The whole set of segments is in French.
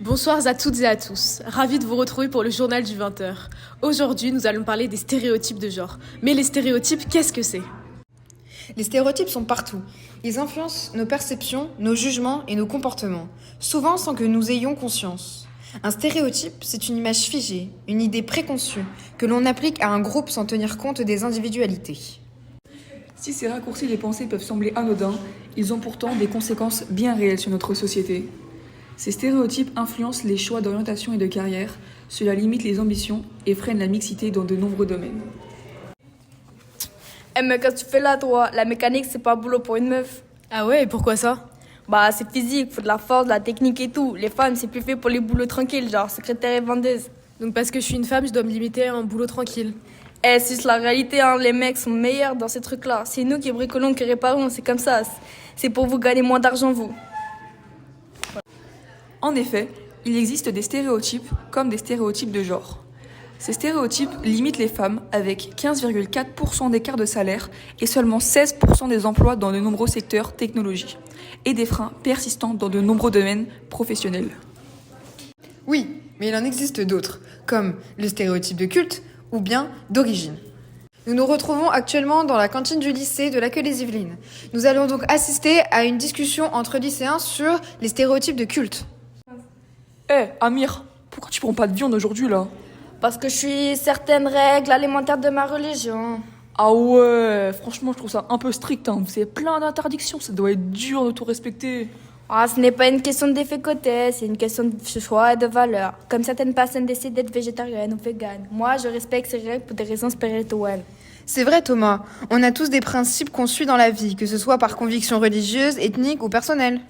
Bonsoir à toutes et à tous, ravi de vous retrouver pour le journal du 20h. Aujourd'hui, nous allons parler des stéréotypes de genre. Mais les stéréotypes, qu'est-ce que c'est ? Les stéréotypes sont partout. Ils influencent nos perceptions, nos jugements et nos comportements, souvent sans que nous ayons conscience. Un stéréotype, c'est une image figée, une idée préconçue, que l'on applique à un groupe sans tenir compte des individualités. Si ces raccourcis des pensées peuvent sembler anodins, ils ont pourtant des conséquences bien réelles sur notre société. Ces stéréotypes influencent les choix d'orientation et de carrière, cela limite les ambitions et freine la mixité dans de nombreux domaines. Eh mais qu'est-ce que tu fais là, toi? La mécanique, c'est pas un boulot pour une meuf. Ah ouais, et pourquoi ça ? Bah, c'est physique, faut de la force, de la technique et tout. Les femmes, c'est plus fait pour les boulots tranquilles, genre secrétaire et vendeuse. Donc parce que je suis une femme, je dois me limiter à un boulot tranquille. Eh, c'est la réalité, hein, les mecs sont meilleurs dans ces trucs-là. C'est nous qui bricolons, qui réparons, c'est comme ça. C'est pour vous gagner moins d'argent, vous. En effet, il existe des stéréotypes comme des stéréotypes de genre. Ces stéréotypes limitent les femmes avec 15,4% d'écart de salaire et seulement 16% des emplois dans de nombreux secteurs technologiques et des freins persistants dans de nombreux domaines professionnels. Oui, mais il en existe d'autres, comme le stéréotype de culte ou bien d'origine. Nous nous retrouvons actuellement dans la cantine du lycée de Laqueuille-les-Yvelines. Nous allons donc assister à une discussion entre lycéens sur les stéréotypes de culte. Amir, pourquoi tu prends pas de viande aujourd'hui là ? Parce que je suis certaines règles alimentaires de ma religion. Ah ouais, franchement je trouve ça un peu strict, hein. Vous avez plein d'interdictions, ça doit être dur de tout respecter. Ah, ce n'est pas une question de défaicoter, c'est une question de choix et de valeur. Comme certaines personnes décident d'être végétariennes ou véganes. Moi, je respecte ces règles pour des raisons spirituelles. C'est vrai Thomas, on a tous des principes qu'on suit dans la vie, que ce soit par conviction religieuse, ethnique ou personnelle.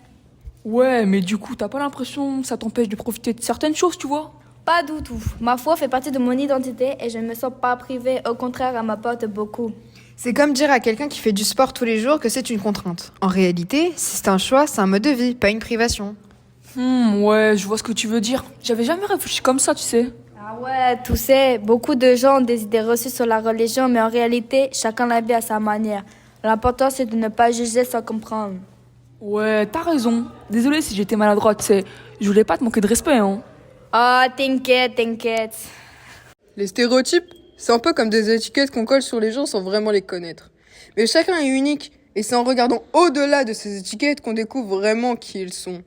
Ouais, mais du coup t'as pas l'impression que ça t'empêche de profiter de certaines choses, tu vois ? Pas du tout. Ma foi fait partie de mon identité et je ne me sens pas privée. Au contraire, elle m'apporte beaucoup. C'est comme dire à quelqu'un qui fait du sport tous les jours que c'est une contrainte. En réalité, si c'est un choix, c'est un mode de vie, pas une privation. Ouais, je vois ce que tu veux dire. J'avais jamais réfléchi comme ça, tu sais. Ah ouais, tu sais, beaucoup de gens ont des idées reçues sur la religion, mais en réalité, chacun la vit à sa manière. L'important, c'est de ne pas juger sans comprendre. Ouais, t'as raison. Désolée si j'étais maladroite, tu sais. Je voulais pas te manquer de respect, hein. Ah, t'inquiète, t'inquiète. Les stéréotypes, c'est un peu comme des étiquettes qu'on colle sur les gens sans vraiment les connaître. Mais chacun est unique, et c'est en regardant au-delà de ces étiquettes qu'on découvre vraiment qui ils sont.